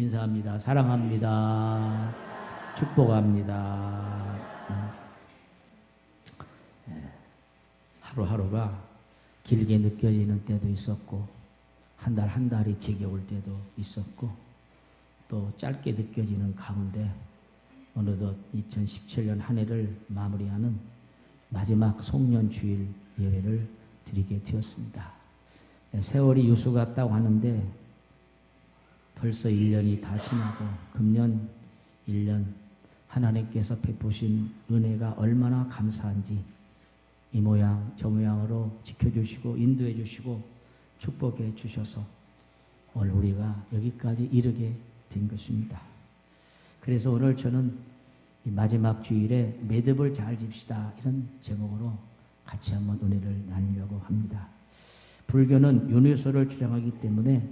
인사합니다. 사랑합니다. 축복합니다. 하루하루가 길게 느껴지는 때도 있었고 한 달 한 달이 지겨울 때도 있었고 또 짧게 느껴지는 가운데 어느덧 2017년 한 해를 마무리하는 마지막 송년주일 예배를 드리게 되었습니다. 세월이 유수 같다고 하는데 벌써 1년이 다 지나고 금년 1년 하나님께서 베푸신 은혜가 얼마나 감사한지 이 모양 저 모양으로 지켜주시고 인도해 주시고 축복해 주셔서 오늘 우리가 여기까지 이르게 된 것입니다. 그래서 오늘 저는 이 마지막 주일에 매듭을 잘 집시다 이런 제목으로 같이 한번 은혜를 나누려고 합니다. 불교는 윤회소를 주장하기 때문에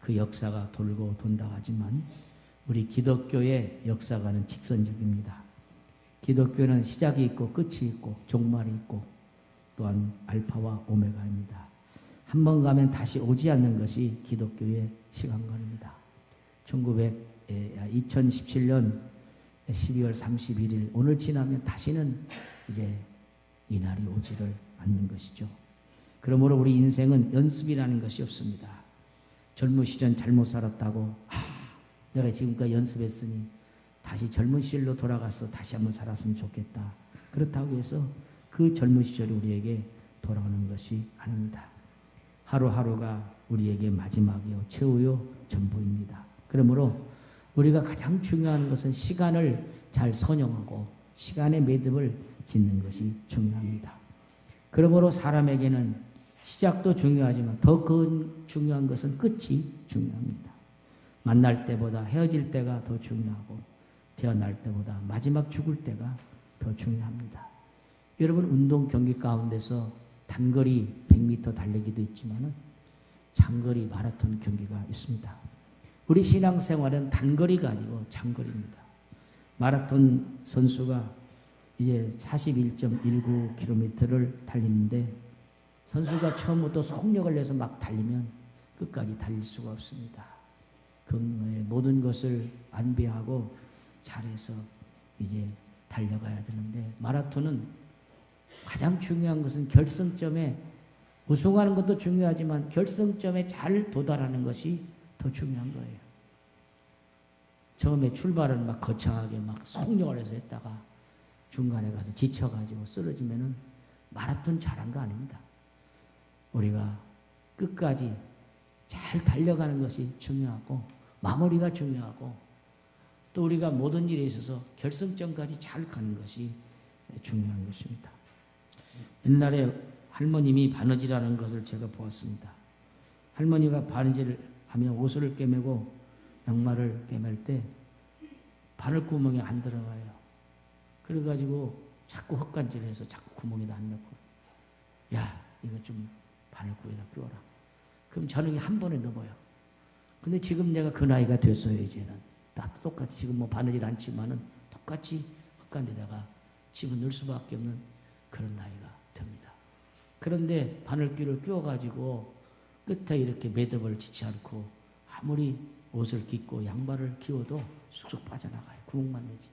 그 역사가 돌고 돈다 하지만 우리 기독교의 역사가는 직선적입니다. 기독교는 시작이 있고 끝이 있고 종말이 있고 또한 알파와 오메가입니다. 한 번 가면 다시 오지 않는 것이 기독교의 시간관입니다. 2017년 12월 31일 오늘 지나면 다시는 이제 이날이 오지를 않는 것이죠. 그러므로 우리 인생은 연습이라는 것이 없습니다. 젊은 시절 잘못 살았다고 내가 지금까지 연습했으니 다시 젊은 시절로 돌아가서 다시 한번 살았으면 좋겠다. 그렇다고 해서 그 젊은 시절이 우리에게 돌아오는 것이 아닙니다. 하루하루가 우리에게 마지막이요 최후요 전부입니다. 그러므로 우리가 가장 중요한 것은 시간을 잘 선용하고 시간의 매듭을 짓는 것이 중요합니다. 그러므로 사람에게는 시작도 중요하지만 더 중요한 것은 끝이 중요합니다. 만날 때보다 헤어질 때가 더 중요하고 태어날 때보다 마지막 죽을 때가 더 중요합니다. 여러분 운동 경기 가운데서 단거리 100m 달리기도 있지만 장거리 마라톤 경기가 있습니다. 우리 신앙생활은 단거리가 아니고 장거리입니다. 마라톤 선수가 이제 41.19km를 달리는데 선수가 처음부터 속력을 내서 막 달리면 끝까지 달릴 수가 없습니다. 그 모든 것을 안배하고 잘해서 이제 달려가야 되는데 마라톤은 가장 중요한 것은 결승점에 우승하는 것도 중요하지만 결승점에 잘 도달하는 것이 더 중요한 거예요. 처음에 출발은 막 거창하게 막 속력을 해서 했다가 중간에 가서 지쳐가지고 쓰러지면은 마라톤 잘한 거 아닙니다. 우리가 끝까지 잘 달려가는 것이 중요하고 마무리가 중요하고 또 우리가 모든 일에 있어서 결승점까지 잘 가는 것이 중요한 것입니다. 옛날에 할머님이 바느질하는 것을 제가 보았습니다. 할머니가 바느질을 하면 옷을 꿰매고 양말을 꿰맬 때 바늘구멍에 안 들어가요. 그래가지고 자꾸 헛간질해서 자꾸 구멍에다 안 넣고 야 이거 좀 바늘구멍에다 끼워라. 그럼 저는 한 번에 넘어요. 근데 지금 내가 그 나이가 됐어요. 이제는 다 똑같이 지금 뭐 바느질 안 치면은 똑같이 헛간에다가 집어넣을 수밖에 없는 그런 나이가 됩니다. 그런데 바늘귀를 끼워가지고 끝에 이렇게 매듭을 짓지 않고 아무리 옷을 깃고 양말을 끼워도 쑥쑥 빠져나가요. 구멍만 내지.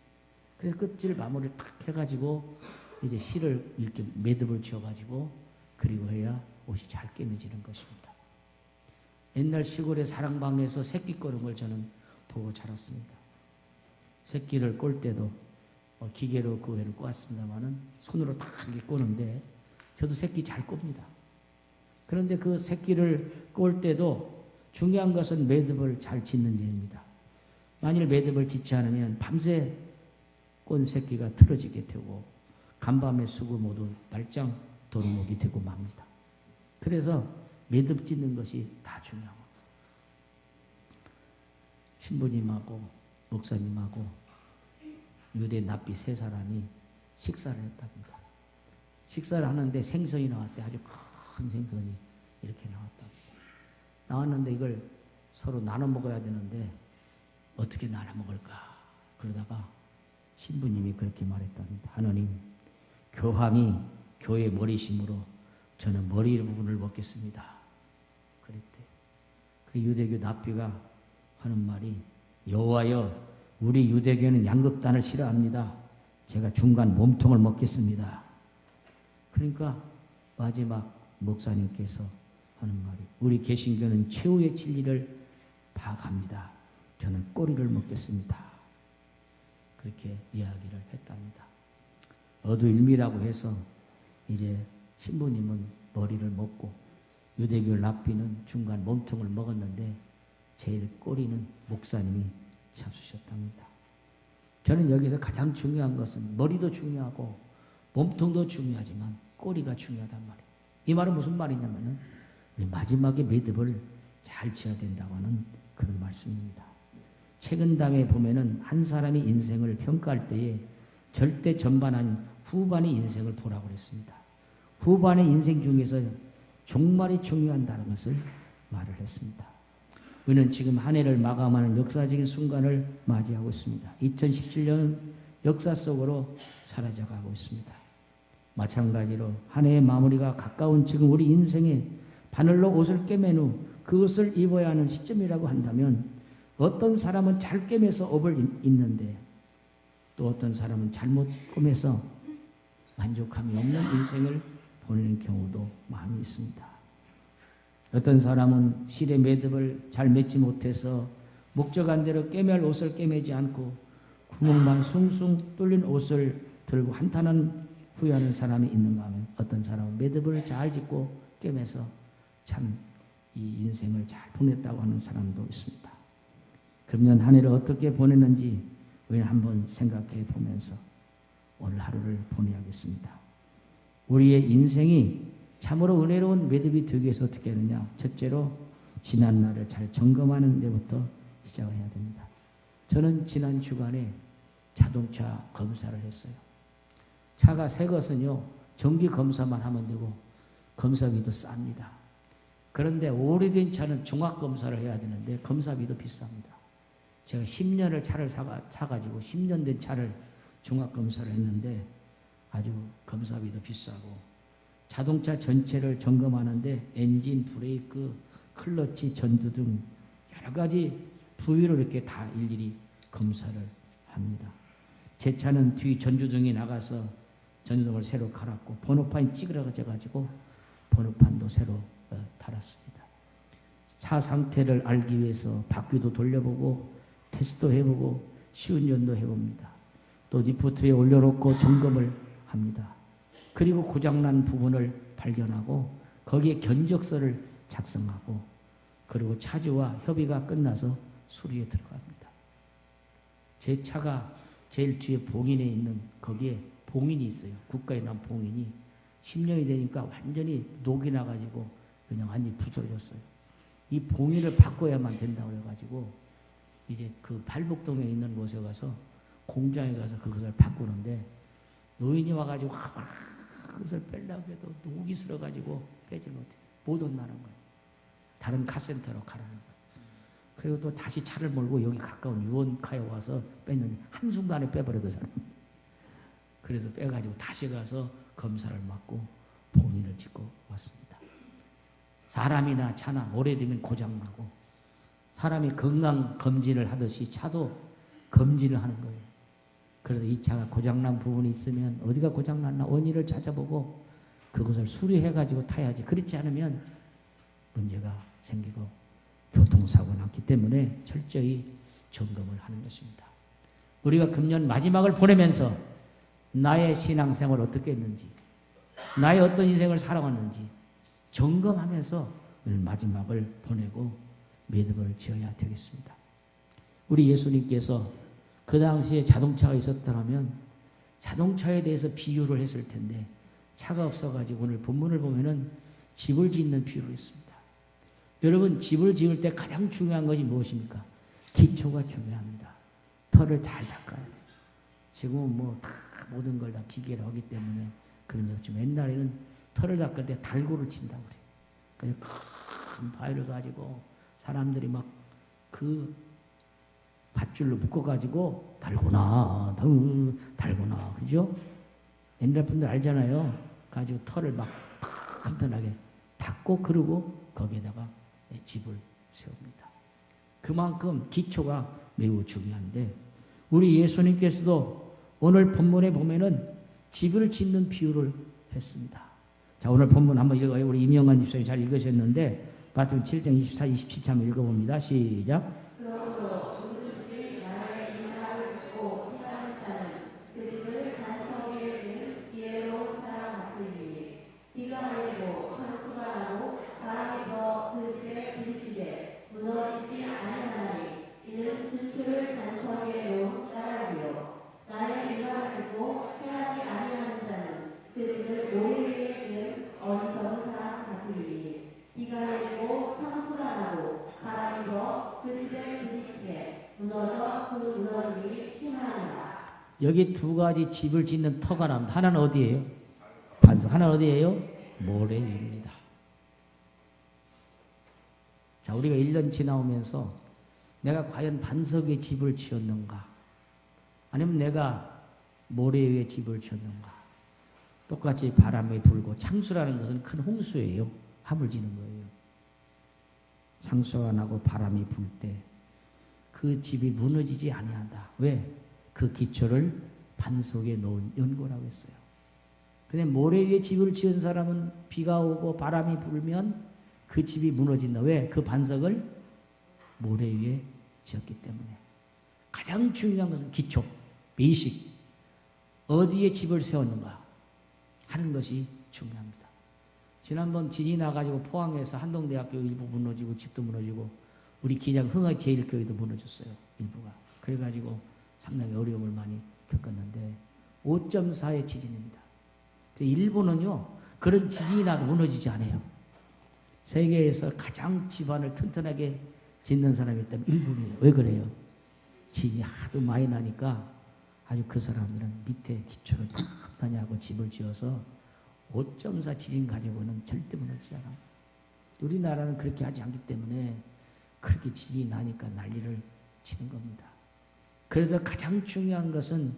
그래서 끝을 마무리를 탁 해가지고 이제 실을 이렇게 매듭을 지어가지고 그리고 해야 옷이 잘 꿰매지는 것입니다. 옛날 시골의 사랑방에서 새끼 꼬는 걸 저는 보고 자랐습니다. 새끼를 꼴 때도 기계로 그 애를 꼬았습니다만은 손으로 딱 이렇게 꼬는데 저도 새끼 잘 꼽니다. 그런데 그 새끼를 꼴 때도 중요한 것은 매듭을 잘 짓는 일입니다. 만일 매듭을 짓지 않으면 밤새 꼰 새끼가 틀어지게 되고 간밤에 수고 모두 날짱 도루묵이 되고 맙니다. 그래서 매듭 짓는 것이 다 중요합니다. 신부님하고 목사님하고 유대 납비 세 사람이 식사를 했답니다. 식사를 하는데 생선이 나왔대. 아주 큰 생선이 이렇게 나왔답니다. 나왔는데 이걸 서로 나눠 먹어야 되는데 어떻게 나눠 먹을까? 그러다가 신부님이 그렇게 말했답니다. 하나님, 교황이 교회 머리심으로 저는 머리 부분을 먹겠습니다. 그랬대. 그 유대교 납비가 하는 말이 여호와여, 우리 유대교는 양극단을 싫어합니다. 제가 중간 몸통을 먹겠습니다. 그러니까 마지막 목사님께서 하는 말이, 우리 개신교는 최후의 진리를 파악합니다. 저는 꼬리를 먹겠습니다. 그렇게 이야기를 했답니다. 어두일미라고 해서 이제 신부님은 머리를 먹고 유대교 랍비는 중간 몸통을 먹었는데 제일 꼬리는 목사님이 잡수셨답니다. 저는 여기서 가장 중요한 것은 머리도 중요하고 몸통도 중요하지만 꼬리가 중요하단 말이에요. 이 말은 무슨 말이냐면은 우리 마지막에 매듭을 잘 지어야 된다고 하는 그런 말씀입니다. 책은담에 보면은 한 사람이 인생을 평가할 때에 절대 전반한 후반의 인생을 보라고 그랬습니다. 후반의 인생 중에서 종말이 중요하다는 것을 말을 했습니다. 우리는 지금 한 해를 마감하는 역사적인 순간을 맞이하고 있습니다. 2017년 역사 속으로 사라져가고 있습니다. 마찬가지로 한 해의 마무리가 가까운 지금 우리 인생에 바늘로 옷을 꿰맨 후 그것을 입어야 하는 시점이라고 한다면 어떤 사람은 잘 꿰매서 옷을 입는데 또 어떤 사람은 잘못 꿰매서 만족함이 없는 인생을 보내는 경우도 많이 있습니다. 어떤 사람은 실의 매듭을 잘 맺지 못해서 목적한 대로 꿰맬 옷을 꿰매지 않고 구멍만 숭숭 뚫린 옷을 들고 한탄한 후회하는 사람이 있는가 하면 어떤 사람은 매듭을 잘 짓고 꿰매서 참 이 인생을 잘 보냈다고 하는 사람도 있습니다. 금년 한 해를 어떻게 보냈는지 우리는 한번 생각해 보면서 오늘 하루를 보내야겠습니다. 우리의 인생이 참으로 은혜로운 매듭이 되기 위해서 어떻게 하느냐. 첫째로 지난 날을 잘 점검하는 데부터 시작을 해야 됩니다. 저는 지난 주간에 자동차 검사를 했어요. 차가 새 것은요, 정기 검사만 하면 되고 검사비도 쌉니다. 그런데 오래된 차는 종합검사를 해야 되는데 검사비도 비쌉니다. 제가 10년을 차를 사가지고 10년 된 차를 종합검사를 했는데 아주 검사비도 비싸고 자동차 전체를 점검하는데 엔진, 브레이크, 클러치, 전두 등 여러 가지 부위로 이렇게 다 일일이 검사를 합니다. 제 차는 뒤 전주등이 나가서 전등을 새로 갈았고 번호판이 찌그러져가지고 번호판도 새로 달았습니다. 차 상태를 알기 위해서 바퀴도 돌려보고 테스트도 해보고 시운전도 해봅니다. 또 리프트에 올려놓고 점검을 합니다. 그리고 고장난 부분을 발견하고 거기에 견적서를 작성하고 그리고 차주와 협의가 끝나서 수리에 들어갑니다. 제 차가 제일 뒤에 봉인에 있는 거기에 봉인이 있어요. 국가에 난 봉인이 10년이 되니까 완전히 녹이 나가지고 그냥 완전히 부서졌어요. 이 봉인을 바꿔야만 된다고 해가지고 이제 그 발복동에 있는 곳에 가서 공장에 가서 그것을 바꾸는데 노인이 와가지고 그것을 빼려고 해도 녹이 슬어가지고 빼지 못해. 못 온다는 거예요. 다른 카센터로 가라는 거예요. 그리고 또 다시 차를 몰고 여기 가까운 유원카에 와서 뺐는데 한순간에 빼버려 그 사람. 그래서 빼가지고 다시 가서 검사를 받고 봉인을 짓고 왔습니다. 사람이나 차나 오래되면 고장나고 사람이 건강 검진을 하듯이 차도 검진을 하는 거예요. 그래서 이 차가 고장난 부분이 있으면 어디가 고장났나 원인을 찾아보고 그것을 수리해가지고 타야지. 그렇지 않으면 문제가 생기고 교통사고가 났기 때문에 철저히 점검을 하는 것입니다. 우리가 금년 마지막을 보내면서 나의 신앙생활을 어떻게 했는지 나의 어떤 인생을 살아왔는지 점검하면서 마지막을 보내고 매듭을 지어야 되겠습니다. 우리 예수님께서 그 당시에 자동차가 있었더라면 자동차에 대해서 비유를 했을 텐데 차가 없어가지고 오늘 본문을 보면은 집을 짓는 비유를 했습니다. 여러분 집을 지을 때 가장 중요한 것이 무엇입니까? 기초가 중요합니다. 털을 잘 닦아야 돼요. 지금은 뭐 다 모든 걸 다 기계로 하기 때문에 그런 게 없지만 옛날에는 털을 닦을 때 달구를 친다고 그래요. 그래서 큰 바위를 가지고 사람들이 막 그 밧줄로 묶어가지고 달구나, 달구나, 그죠? 옛날 분들 알잖아요. 가지고 털을 막 튼튼하게 닦고 그러고 거기에다가 집을 세웁니다. 그만큼 기초가 매우 중요한데 우리 예수님께서도 오늘 본문에 보면은 집을 짓는 비유를 했습니다. 자, 오늘 본문 한번 읽어요. 우리 임영환 집사님이 잘 읽으셨는데 마태복음 7장 24, 27절 한번 읽어봅니다. 시작. 여기 두 가지 집을 짓는 터가 납니다. 하나는 어디예요? 반석. 하나는 어디예요? 모래 위입니다. 자, 우리가 1년 지나오면서 내가 과연 반석 위에 집을 지었는가? 아니면 내가 모래 위에 집을 지었는가? 똑같이 바람이 불고 창수라는 것은 큰 홍수예요. 합을 지는 거예요. 창수가 나고 바람이 불 때 그 집이 무너지지 아니한다. 왜? 그 기초를 반석에 놓은 연고라고 했어요. 근데 모래 위에 집을 지은 사람은 비가 오고 바람이 불면 그 집이 무너진다. 왜? 그 반석을 모래 위에 지었기 때문에. 가장 중요한 것은 기초, 베이식. 어디에 집을 세웠는가 하는 것이 중요합니다. 지난번 지진이 나가지고 포항에서 한동대학교 일부 무너지고 집도 무너지고 우리 기장 흥하제일교회도 무너졌어요. 일부가. 그래가지고 상당히 어려움을 많이 겪었는데 5.4의 지진입니다. 일본은요 그런 지진이 나도 무너지지 않아요. 세계에서 가장 집안을 튼튼하게 짓는 사람이 있다면 일본이에요. 왜 그래요? 지진이 하도 많이 나니까 아주 그 사람들은 밑에 기초를 튼튼하게 하고 집을 지어서 5.4 지진 가지고는 절대 무너지지 않아요. 우리나라는 그렇게 하지 않기 때문에 그렇게 지진이 나니까 난리를 치는 겁니다. 그래서 가장 중요한 것은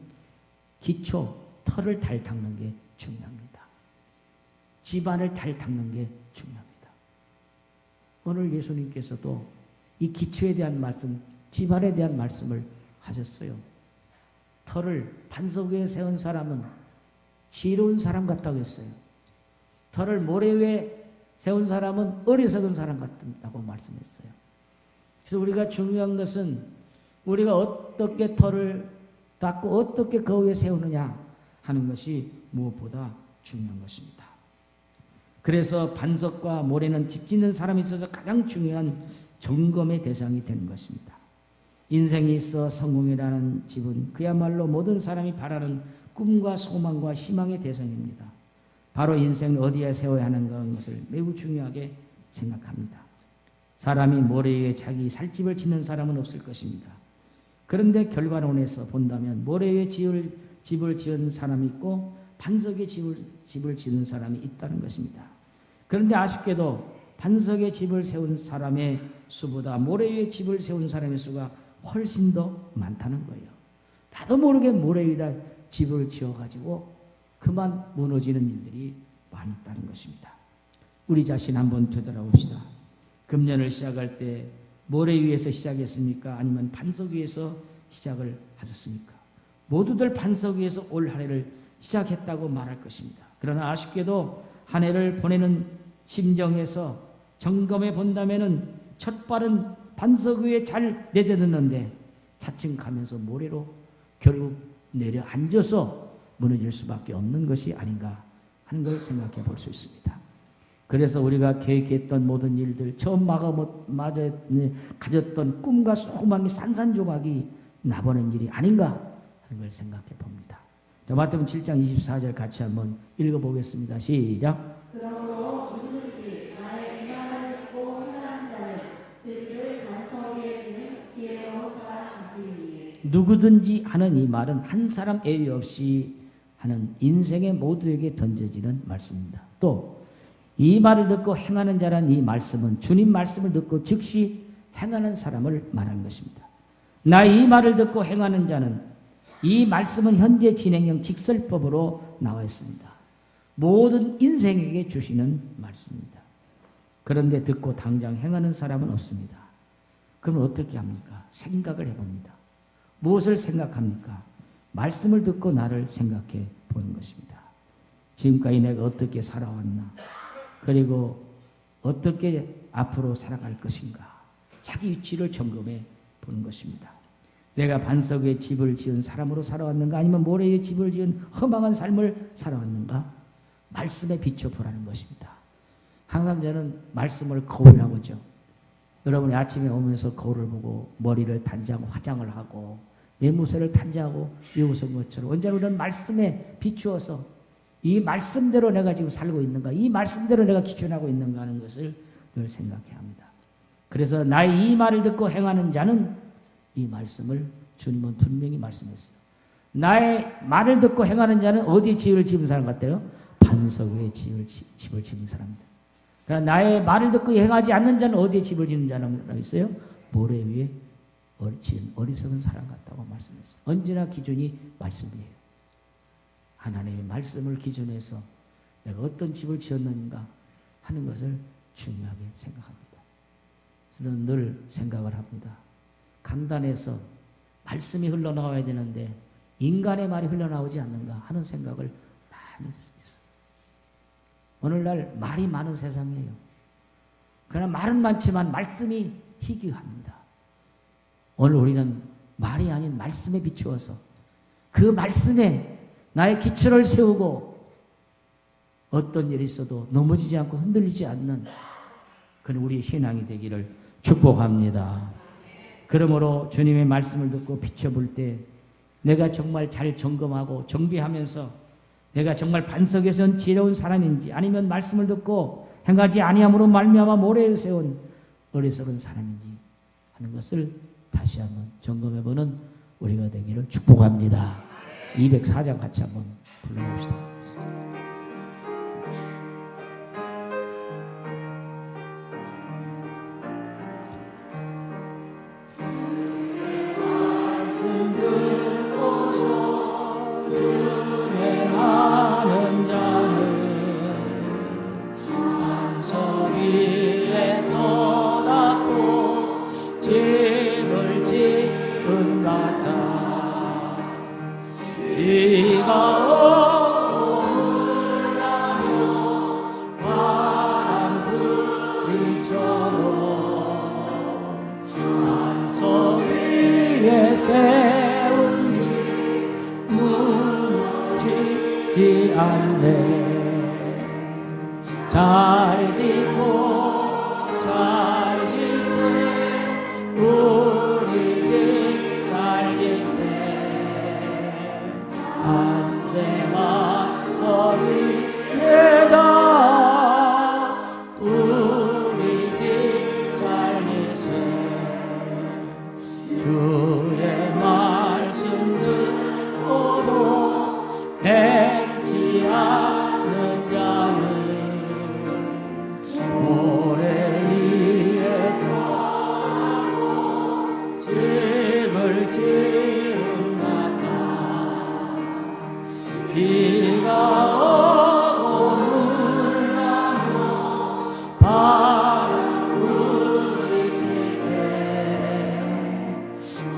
기초, 털을 잘 닦는 게 중요합니다. 집안을 잘 닦는 게 중요합니다. 오늘 예수님께서도 이 기초에 대한 말씀, 집안에 대한 말씀을 하셨어요. 털을 반석 위에 세운 사람은 지혜로운 사람 같다고 했어요. 털을 모래 위에 세운 사람은 어리석은 사람 같다고 말씀했어요. 그래서 우리가 중요한 것은 우리가 어떻게 털을 닦고 어떻게 그 위에 세우느냐 하는 것이 무엇보다 중요한 것입니다. 그래서 반석과 모래는 집 짓는 사람이 있어서 가장 중요한 점검의 대상이 되는 것입니다. 인생이 있어 성공이라는 집은 그야말로 모든 사람이 바라는 꿈과 소망과 희망의 대상입니다. 바로 인생을 어디에 세워야 하는 것을 매우 중요하게 생각합니다. 사람이 모래 위에 자기 살집을 짓는 사람은 없을 것입니다. 그런데 결과론에서 본다면 모래 위에 집을 지은 사람이 있고 반석에 집을 지은 사람이 있다는 것입니다. 그런데 아쉽게도 반석에 집을 세운 사람의 수보다 모래 위에 집을 세운 사람의 수가 훨씬 더 많다는 거예요. 나도 모르게 모래 위에다 집을 지어가지고 그만 무너지는 일들이 많이 있다는 것입니다. 우리 자신 한번 되돌아봅시다. 금년을 시작할 때 모래 위에서 시작했습니까? 아니면 반석 위에서 시작을 하셨습니까? 모두들 반석 위에서 올 한 해를 시작했다고 말할 것입니다. 그러나 아쉽게도 한 해를 보내는 심정에서 점검해 본다면은 첫 발은 반석 위에 잘 내딛었는데 차츰 가면서 모래로 결국 내려앉아서 무너질 수밖에 없는 것이 아닌가 하는 걸 생각해 볼 수 있습니다. 그래서 우리가 계획했던 모든 일들, 처음 가졌던 꿈과 소망이 산산조각이 나버린 일이 아닌가 하는 걸 생각해 봅니다. 자, 마태복음 7장 24절 같이 한번 읽어보겠습니다. 시작. 그러므로 누구든지 나의 이 말을 듣고 행하는 자는 그 집을 반석 위에 지은 지혜로운 사람 같으니. 누구든지 하는 이 말은 한 사람 예외 없이 하는 인생의 모두에게 던져지는 말씀입니다. 또 이 말을 듣고 행하는 자란 이 말씀은 주님 말씀을 듣고 즉시 행하는 사람을 말하는 것입니다. 나 이 말을 듣고 행하는 자는 이 말씀은 현재 진행형 직설법으로 나와 있습니다. 모든 인생에게 주시는 말씀입니다. 그런데 듣고 당장 행하는 사람은 없습니다. 그러면 어떻게 합니까? 생각을 해봅니다. 무엇을 생각합니까? 말씀을 듣고 나를 생각해 보는 것입니다. 지금까지 내가 어떻게 살아왔나? 그리고 어떻게 앞으로 살아갈 것인가? 자기 위치를 점검해 보는 것입니다. 내가 반석 위에 집을 지은 사람으로 살아왔는가? 아니면 모래 위에 집을 지은 허망한 삶을 살아왔는가? 말씀에 비춰보라는 것입니다. 항상 저는 말씀을 거울이라고 하죠. 여러분이 아침에 오면서 거울을 보고 머리를 단장하고 화장을 하고 외모세를 단장하고 외우는 것처럼 언제나 우리는 말씀에 비추어서 이 말씀대로 내가 지금 살고 있는가, 이 말씀대로 내가 기준하고 있는가 하는 것을 늘 생각해야 합니다. 그래서 나의 이 말을 듣고 행하는 자는 이 말씀을 주님은 분명히 말씀했어요. 나의 말을 듣고 행하는 자는 어디에 집을 지은 사람 같아요? 반석 위에 집을 지은 사람들. 그러나 나의 말을 듣고 행하지 않는 자는 어디에 집을 짓는 자라고 있어요? 모래 위에 지은 어리석은 사람 같다고 말씀했어요. 언제나 기준이 말씀이에요. 하나님의 말씀을 기준해서 내가 어떤 집을 지었는가 하는 것을 중요하게 생각합니다. 저는 늘 생각을 합니다. 강단에서 말씀이 흘러나와야 되는데 인간의 말이 흘러나오지 않는가 하는 생각을 많이 했어요. 오늘날 말이 많은 세상이에요. 그러나 말은 많지만 말씀이 희귀합니다. 오늘 우리는 말이 아닌 말씀에 비추어서 그 말씀에 나의 기초를 세우고 어떤 일이 있어도 넘어지지 않고 흔들리지 않는 그런 우리의 신앙이 되기를 축복합니다. 그러므로 주님의 말씀을 듣고 비춰볼 때 내가 정말 잘 점검하고 정비하면서 내가 정말 반석에 선 지혜로운 사람인지 아니면 말씀을 듣고 행하지 아니함으로 말미암아 모래에 세운 어리석은 사람인지 하는 것을 다시 한번 점검해보는 우리가 되기를 축복합니다. 204장 같이 한번 불러봅시다. 무너지지 않네. 잘 짓고 잘 지세 우리 집 잘 지세 안재만 소리에다 우리 집 잘 지세 주의 말씀 듣고도 행치 않는 자는 모래 위에 떠나고 집을 지은 같다. 비가 오고 물 나며 바람 부딪힐 때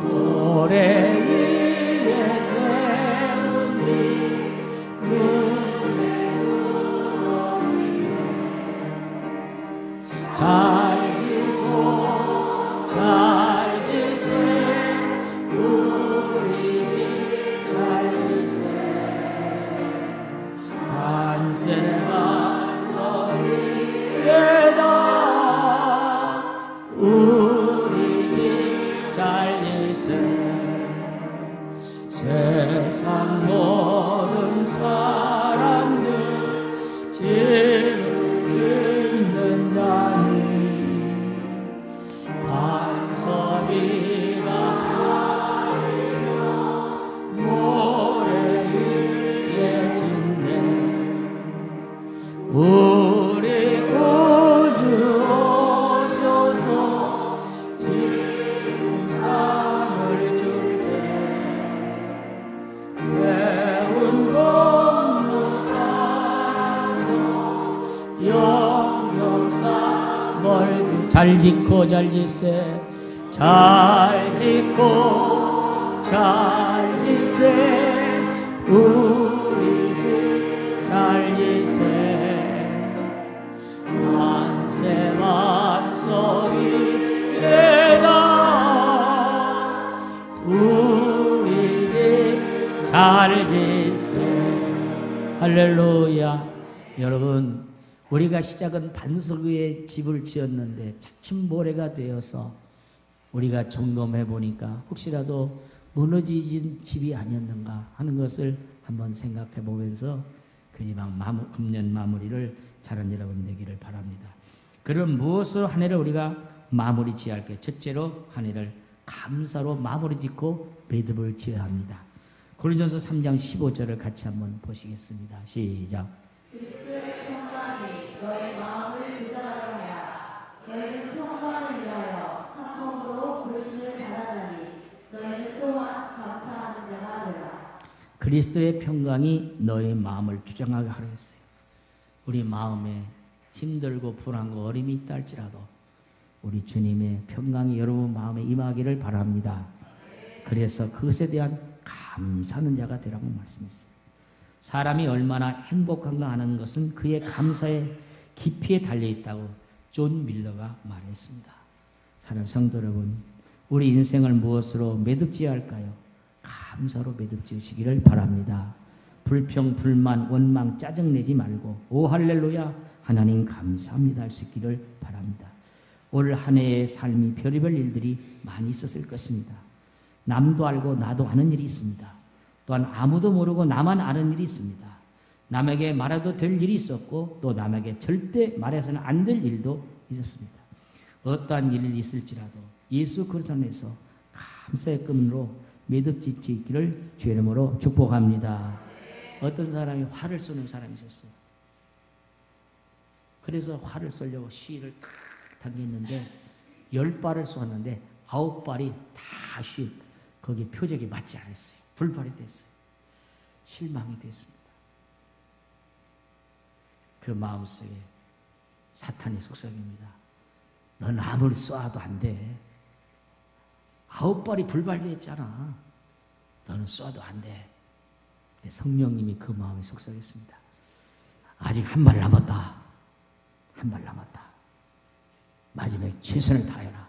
모래 위에 세운 잘 지고 잘 지세 우리 집 잘 지세 한세만 소리에다 우리 집 잘 지세 세상 모든 사람들 집을 짓는 자는 반석이가 아니며 모래 위에 짓네. 우리 구주 오소서 지은 상을 줄 때 세운 공로 따라서 영영사 뭘 잘 짓고 잘 짓세 잘 짓고 잘 지세 우리 집 잘 지세 만세 만석이 되다 우리 집 잘 지세. 할렐루야. 여러분, 우리가 시작은 반석 위에 집을 지었는데 차츰 모래가 되어서 우리가 점검해 보니까 혹시라도 무너진 집이 아니었는가 하는 것을 한번 생각해 보면서 그 지방 금년 마무리를 잘한 여러분 되기를 바랍니다. 그럼 무엇으로 한 해를 우리가 마무리 지어야 할까요? 첫째로 한 해를 감사로 마무리 짓고 매듭을 지어야 합니다. 고린도전서 3장 15절을 같이 한번 보시겠습니다. 시작. 그리스도의 평강이 너의 마음을 주장하려 하라. 너희는 평강을 위하여 한 몸으로 부르심을 받았나니 너희는 또한 감사하는 자가 되라. 그리스도의 평강이 너의 마음을 주장하게 하려 했어요. 우리 마음에 힘들고 불안과 어림이 있다 할지라도 우리 주님의 평강이 여러분 마음에 임하기를 바랍니다. 그래서 그것에 대한 감사하는 자가 되라고 말씀했어요. 사람이 얼마나 행복한가 하는 것은 그의 감사의 깊이에 달려있다고 존 밀러가 말했습니다. 사랑하는 성도 여러분, 우리 인생을 무엇으로 매듭지어야 할까요? 감사로 매듭지으시기를 바랍니다. 불평, 불만, 원망, 짜증내지 말고 오 할렐루야 하나님 감사합니다 할 수 있기를 바랍니다. 올 한 해의 삶이 별의별 일들이 많이 있었을 것입니다. 남도 알고 나도 아는 일이 있습니다. 또한 아무도 모르고 나만 아는 일이 있습니다. 남에게 말해도 될 일이 있었고 또 남에게 절대 말해서는 안 될 일도 있었습니다. 어떠한 일이 있을지라도 예수 그리스도 안에서 감사의 끈으로 매듭짓기를 주의 이름으로 축복합니다. 어떤 사람이 화를 쏘는 사람이 있었어요. 그래서 화를 쏘려고 시를 탁 당겼는데 10발을 쏘았는데 9발이 다 거기 표적이 맞지 않았어요. 불발이 됐어요. 실망이 됐습니다. 그 마음속에 사탄이 속삭입니다. 넌 아무리 쏴도 안 돼. 9발이 불발됐잖아. 너는 쏴도 안 돼. 성령님이 그 마음에 속삭였습니다. 아직 한 발 남았다. 한 발 남았다. 마지막에 최선을 다해라.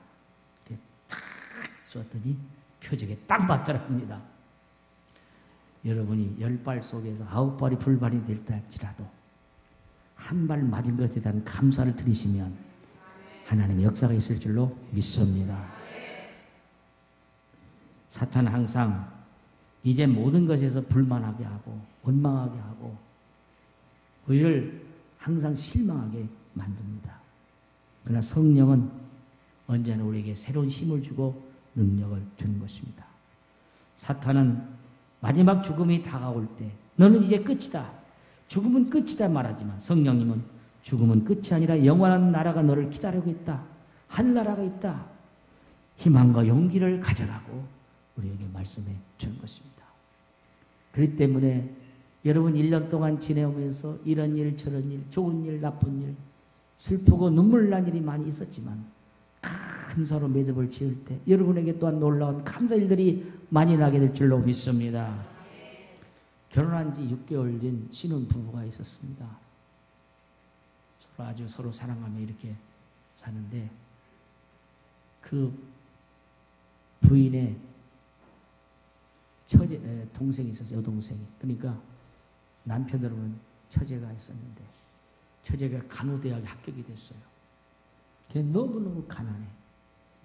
탁 쏘았더니 표적에 딱 맞더랍니다. 여러분이 10발 속에서 9발이 불발이 될다 할지라도 한 발 맞은 것에 대한 감사를 드리시면 하나님의 역사가 있을 줄로 믿습니다. 사탄은 항상 이제 모든 것에서 불만하게 하고 원망하게 하고 우리를 항상 실망하게 만듭니다. 그러나 성령은 언제나 우리에게 새로운 힘을 주고 능력을 주는 것입니다. 사탄은 마지막 죽음이 다가올 때 너는 이제 끝이다. 죽음은 끝이다 말하지만 성령님은 죽음은 끝이 아니라 영원한 나라가 너를 기다리고 있다. 하늘나라가 있다. 희망과 용기를 가져라고 우리에게 말씀해 주는 것입니다. 그렇기 때문에 여러분 1년 동안 지내오면서 이런 일 저런 일 좋은 일 나쁜 일 슬프고 눈물 난 일이 많이 있었지만 감사로 매듭을 지을 때 여러분에게 또한 놀라운 감사 일들이 많이 나게 될 줄로 믿습니다. 결혼한 지 6개월 된 신혼 부부가 있었습니다. 서로 사랑하며 이렇게 사는데 그 부인의 동생이 있었어요. 여동생이. 그러니까 남편으로는 처제가 있었는데 처제가 간호대학에 합격이 됐어요. 걔 너무너무 가난해.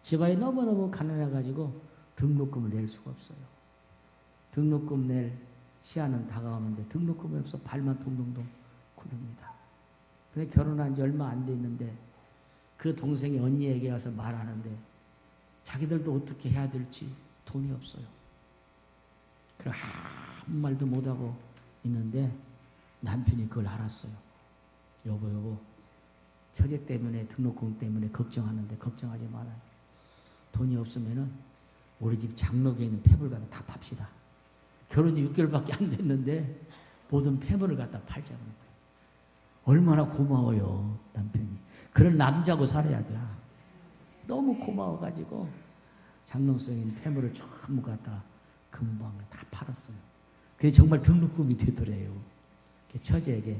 집안이 너무너무 가난해가지고 등록금을 낼 수가 없어요. 등록금 낼 시한은 다가오는데 등록금이 없어 발만 동동동 구릅니다. 근데 결혼한 지 얼마 안 됐는데 그 동생이 언니에게 와서 말하는데 자기들도 어떻게 해야 될지 돈이 없어요. 그래 아무 말도 못하고 있는데 남편이 그걸 알았어요. 여보 처제 때문에 등록금 때문에 걱정하는데 걱정하지 말아요. 돈이 없으면은 우리 집 장로교에 있는 폐물을 갖다 다 팝시다. 결혼이 6개월밖에 안 됐는데 모든 폐물을 갖다 팔자는 거예요. 얼마나 고마워요 남편이. 그런 남자고 살아야 돼. 너무 고마워가지고 장롱성인 폐물을 전부 갖다 금방 다 팔았어요. 그게 정말 등록금이 되더래요. 처제에게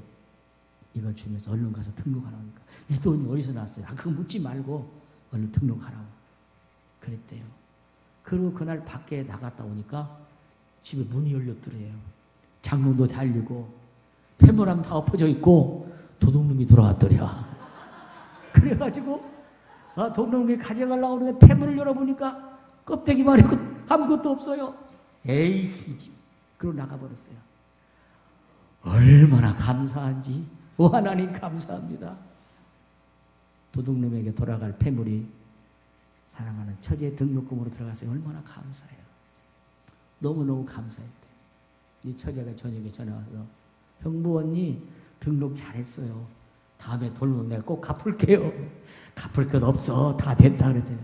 이걸 주면서 얼른 가서 등록하라니까 이 돈이 어디서 났어요? 그거 묻지 말고 얼른 등록하라고 그랬대요. 그리고 그날 밖에 나갔다 오니까 집에 문이 열렸더래요. 장롱도 달리고 폐물함 다 엎어져 있고 도둑놈이 돌아왔더래요. 그래가지고 도둑놈이 가져가려고 그러는데 폐물을 열어보니까 껍데기만 있고 아무것도 없어요. 에이, 그러고 나가버렸어요. 얼마나 감사한지. 하나님 감사합니다. 도둑놈에게 돌아갈 폐물이 사랑하는 처제의 등록금으로 들어갔어요. 얼마나 감사해요. 너무너무 감사했대요. 이 처제가 저녁에 전화 와서 형부 언니 등록 잘했어요. 다음에 돌면 내가 꼭 갚을게요. 갚을 것 없어. 다 됐다 그랬대요.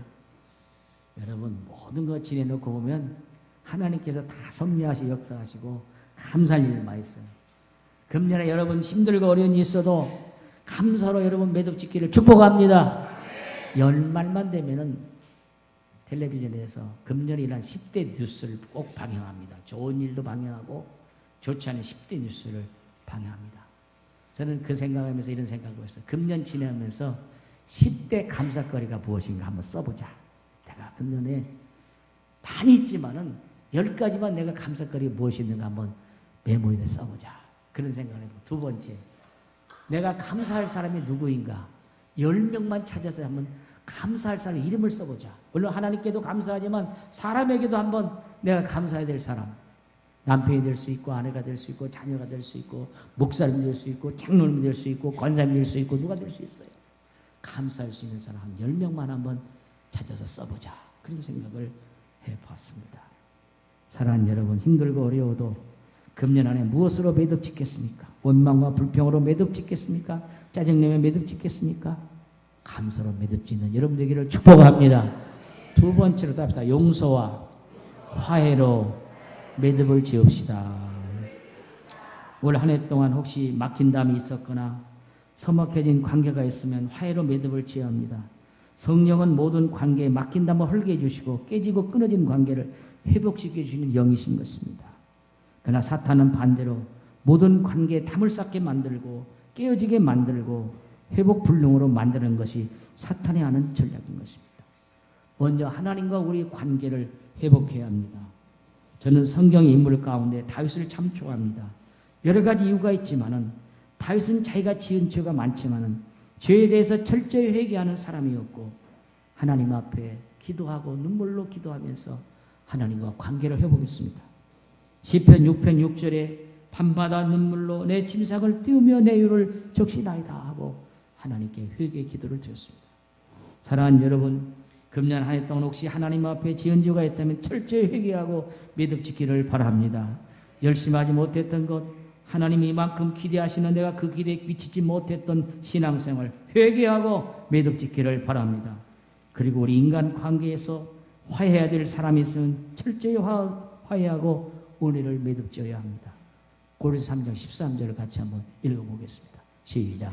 여러분 모든 거 지내놓고 보면 하나님께서 다 섭리하시고 역사하시고 감사할 일 많이 있어요. 금년에 여러분 힘들고 어려운 일이 있어도 감사로 여러분 매듭 짓기를 축복합니다. 연말만 되면은 텔레비전에서 금년이란 10대 뉴스를 꼭 방영합니다. 좋은 일도 방영하고 좋지 않은 10대 뉴스를 방영합니다. 저는 그 생각하면서 이런 생각을 했어요. 금년 지나면서 10대 감사거리가 무엇인가 한번 써보자. 내가 금년에 많이 있지만은 10가지만 내가 감사거리 무엇이 있는가 한번 메모에 써보자. 그런 생각을 해보고 두 번째, 내가 감사할 사람이 누구인가 10명만 찾아서 한번 감사할 사람 이름을 써보자. 물론 하나님께도 감사하지만 사람에게도 한번 내가 감사해야 될 사람, 남편이 될 수 있고 아내가 될 수 있고 자녀가 될 수 있고 목사님이 될 수 있고 장로님이 될 수 있고 권사님이 될 수 있고 누가 될 수 있어요. 감사할 수 있는 사람 한 10명만 한번 찾아서 써보자. 그런 생각을 해봤습니다. 사랑하는 여러분, 힘들고 어려워도 금년 안에 무엇으로 매듭 짓겠습니까? 원망과 불평으로 매듭 짓겠습니까? 짜증내며 매듭 짓겠습니까? 감사로 매듭 짓는 여러분 되기를 축복합니다. 두 번째로 답시다. 용서와 화해로 매듭을 지읍시다. 올 한 해 동안 혹시 막힌 담이 있었거나 서먹해진 관계가 있으면 화해로 매듭을 지어야 합니다. 성령은 모든 관계에 막힌 담을 헐게 해주시고 깨지고 끊어진 관계를 회복시켜 주시는 영이신 것입니다. 그러나 사탄은 반대로 모든 관계에 담을 쌓게 만들고 깨어지게 만들고 회복 불능으로 만드는 것이 사탄이 하는 전략인 것입니다. 먼저 하나님과 우리 관계를 회복해야 합니다. 저는 성경의 인물 가운데 다윗을 참 좋아합니다. 여러 가지 이유가 있지만은 다윗은 자기가 지은 죄가 많지만은 죄에 대해서 철저히 회개하는 사람이었고 하나님 앞에 기도하고 눈물로 기도하면서 하나님과 관계를 회복했습니다. 시편 6편 6절에 밤마다 눈물로 내 침상을 띄우며 내 유를 적시나이다 하고 하나님께 회개 기도를 드렸습니다. 사랑하는 여러분, 금년 한 해 동안 혹시 하나님 앞에 지은 죄가 있다면 철저히 회개하고 매듭 짓기를 바랍니다. 열심히 하지 못했던 것, 하나님이 이만큼 기대하시는 내가 그 기대에 미치지 못했던 신앙생활 회개하고 매듭 짓기를 바랍니다. 그리고 우리 인간 관계에서 화해해야 될 사람이 있으면 철저히 화해하고 은혜를 매듭 지어야 합니다. 고린도서 3장 13절을 같이 한번 읽어보겠습니다. 시작.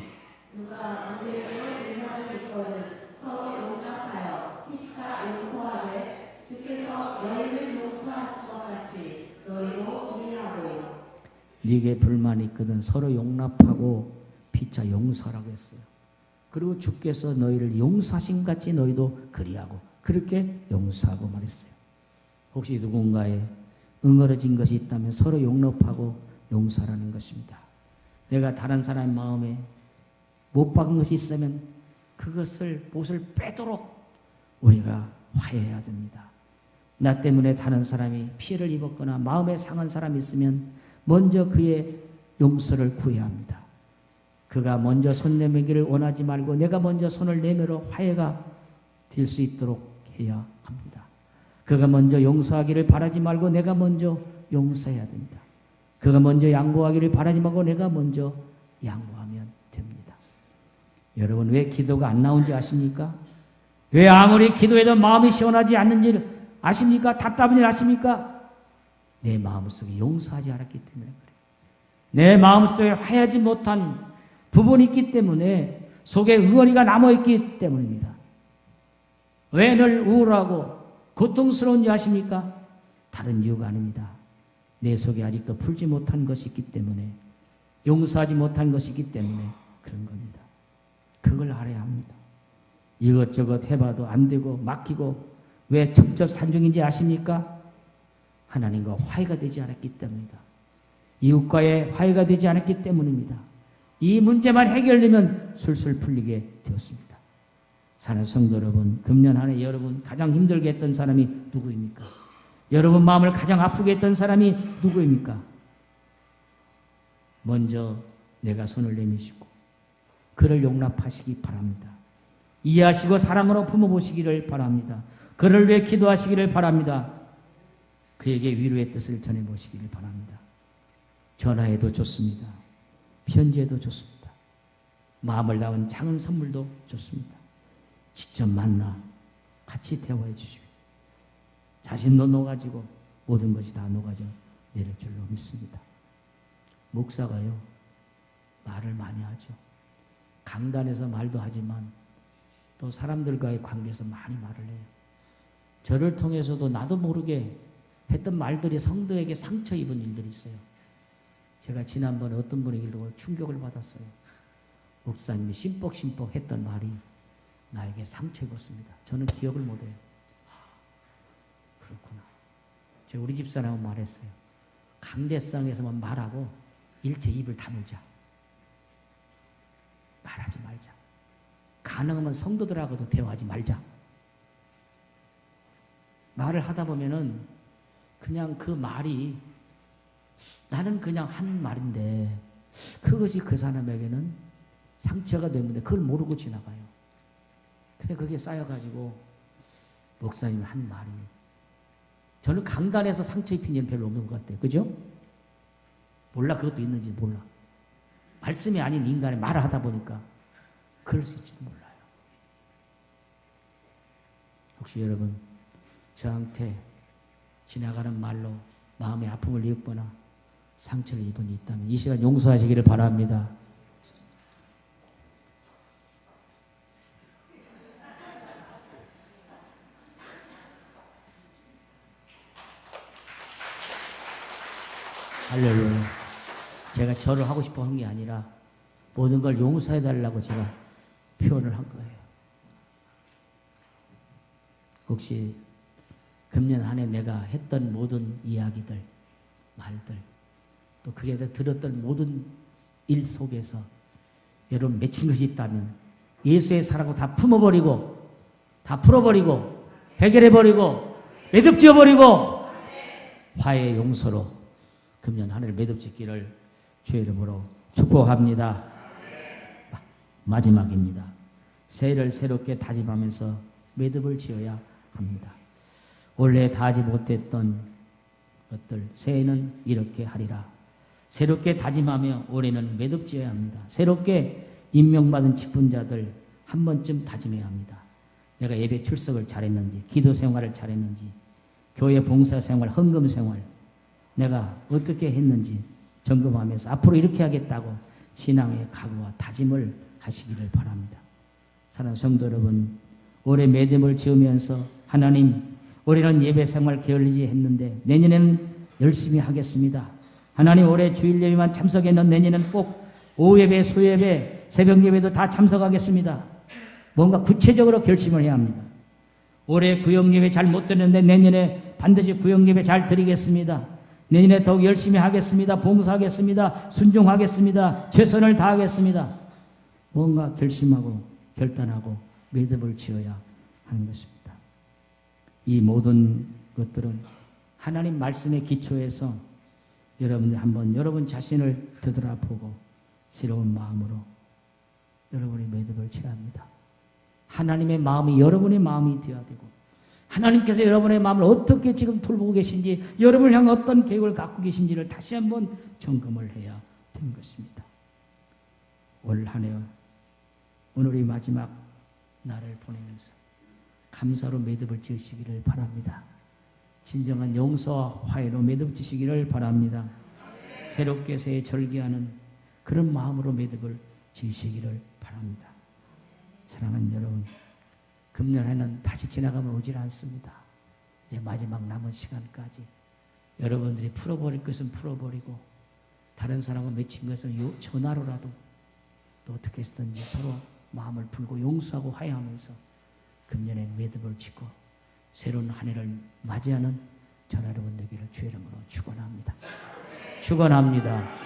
누가 문제를 인하는 이거는 서로 용납하여 피차 용서하되 주께서 너희를 용서하신 것 같이 너희도 이해하고. 네게 불만이 있거든 서로 용납하고 피차 용서하라고 했어요. 그리고 주께서 너희를 용서하신 같이 너희도 그리하고 그렇게 용서하고 말했어요. 혹시 누군가에 응어러진 것이 있다면 서로 용납하고 용서하라는 것입니다. 내가 다른 사람의 마음에 못 박은 것이 있으면 그것을 못을 빼도록 우리가 화해해야 됩니다. 나 때문에 다른 사람이 피해를 입었거나 마음에 상한 사람이 있으면 먼저 그의 용서를 구해야 합니다. 그가 먼저 손 내밀기를 원하지 말고 내가 먼저 손을 내밀어 화해가 될 수 있도록 해야 합니다. 그가 먼저 용서하기를 바라지 말고 내가 먼저 용서해야 됩니다. 그가 먼저 양보하기를 바라지 말고 내가 먼저 양보하면 됩니다. 여러분, 왜 기도가 안 나온지 아십니까? 왜 아무리 기도해도 마음이 시원하지 않는지를 아십니까? 답답한 일 아십니까? 내 마음속에 용서하지 않았기 때문에 그래요. 내 마음속에 화해하지 못한 부분이 있기 때문에 속에 응어리가 남아있기 때문입니다. 왜 늘 우울하고 고통스러운지 아십니까? 다른 이유가 아닙니다. 내 속에 아직도 풀지 못한 것이 있기 때문에, 용서하지 못한 것이 있기 때문에 그런 겁니다. 그걸 알아야 합니다. 이것저것 해봐도 안 되고 막히고 왜 첩첩산중인지 아십니까? 하나님과 화해가 되지 않았기 때문입니다. 이웃과의 화해가 되지 않았기 때문입니다. 이 문제만 해결되면 술술 풀리게 되었습니다. 사랑하는 성도 여러분, 금년 한 해 여러분 가장 힘들게 했던 사람이 누구입니까? 여러분 마음을 가장 아프게 했던 사람이 누구입니까? 먼저 내가 손을 내미시고 그를 용납하시기 바랍니다. 이해하시고 사랑으로 품어보시기를 바랍니다. 그를 위해 기도하시기를 바랍니다. 그에게 위로의 뜻을 전해보시기를 바랍니다. 전화해도 좋습니다. 편지해도 좋습니다. 마음을 담은 작은 선물도 좋습니다. 직접 만나 같이 대화해 주시고 자신도 녹아지고 모든 것이 다 녹아져 내릴 줄로 믿습니다. 목사가요, 말을 많이 하죠. 강단에서 말도 하지만 또 사람들과의 관계에서 많이 말을 해요. 저를 통해서도 나도 모르게 했던 말들이 성도에게 상처 입은 일들이 있어요. 제가 지난번에 어떤 분에게 충격을 받았어요. 목사님이 심뻑심뻑 했던 말이 나에게 상처 입었습니다. 저는 기억을 못해요. 그렇구나. 제가 우리 집사람하고 말했어요. 강대상에서만 말하고 일체 입을 다물자. 말하지 말자. 가능하면 성도들하고도 대화하지 말자. 말을 하다 보면은 그냥 그 말이 나는 그냥 한 말인데 그것이 그 사람에게는 상처가 되는데 그걸 모르고 지나가요. 근데 그게 쌓여가지고 목사님이 한 말이 저는 강단에서 상처 입힌 일은 별로 없는 것 같아요. 그죠? 몰라 그것도 있는지 몰라. 말씀이 아닌 인간의 말을 하다 보니까 그럴 수 있지도 몰라요. 혹시 여러분 저한테 지나가는 말로 마음의 아픔을 입거나 상처를 입은 이 있다면 이 시간 용서하시기를 바랍니다. 할렐루야. 제가 절을 하고 싶어 한 게 아니라 모든 걸 용서해 달라고 제가 표현을 한 거예요. 혹시 금년 한 해 내가 했던 모든 이야기들, 말들, 또 그게 내가 들었던 모든 일 속에서 여러분 맺힌 것이 있다면 예수의 사랑으로 다 품어버리고 다 풀어버리고 해결해버리고 매듭지어버리고 화해의 용서로 금년 한 해를 매듭짓기를 주의 이름으로 축복합니다. 마지막입니다. 새해를 새롭게 다짐하면서 매듭을 지어야 합니다. 원래 다하지 못했던 것들 새해는 이렇게 하리라. 새롭게 다짐하며 올해는 매듭 지어야 합니다. 새롭게 임명받은 직분자들 한 번쯤 다짐해야 합니다. 내가 예배 출석을 잘했는지, 기도 생활을 잘했는지, 교회 봉사 생활, 헌금 생활 내가 어떻게 했는지 점검하면서 앞으로 이렇게 하겠다고 신앙의 각오와 다짐을 하시기를 바랍니다. 사랑하는 성도 여러분, 올해 매듭을 지으면서 하나님, 올해는 예배 생활 게을리지 했는데 내년에는 열심히 하겠습니다. 하나님, 올해 주일 예배만 참석했는 내년에는 꼭 오후 예배, 수요 예배, 새벽 예배도 다 참석하겠습니다. 뭔가 구체적으로 결심을 해야 합니다. 올해 구역 예배 잘 못 드렸는데 내년에 반드시 구역 예배 잘 드리겠습니다. 내년에 더욱 열심히 하겠습니다. 봉사하겠습니다. 순종하겠습니다. 최선을 다하겠습니다. 뭔가 결심하고 결단하고 매듭을 지어야 하는 것입니다. 이 모든 것들은 하나님 말씀의 기초에서 여러분들 한번 여러분 자신을 되돌아보고 새로운 마음으로 여러분의 매듭을 지어야 합니다. 하나님의 마음이 여러분의 마음이 되어야 되고 하나님께서 여러분의 마음을 어떻게 지금 돌보고 계신지 여러분을 향해 어떤 계획을 갖고 계신지를 다시 한번 점검을 해야 되는 것입니다. 올 한 해 오늘이 마지막 날을 보내면서 감사로 매듭을 지으시기를 바랍니다. 진정한 용서와 화해로 매듭 지시기를 바랍니다. 새롭게 새해 절기하는 그런 마음으로 매듭을 지으시기를 바랍니다. 사랑하는 여러분, 금년 해는 다시 지나가면 오질 않습니다. 이제 마지막 남은 시간까지 여러분들이 풀어버릴 것은 풀어버리고 다른 사람과 맺힌 것은 전화로라도 또 어떻게 해서든지 서로 마음을 풀고 용서하고 화해하면서 금년에 매듭을 짓고 새로운 한 해를 맞이하는 저와 여러분 되기를 주의 이름으로 축원합니다. 축원합니다.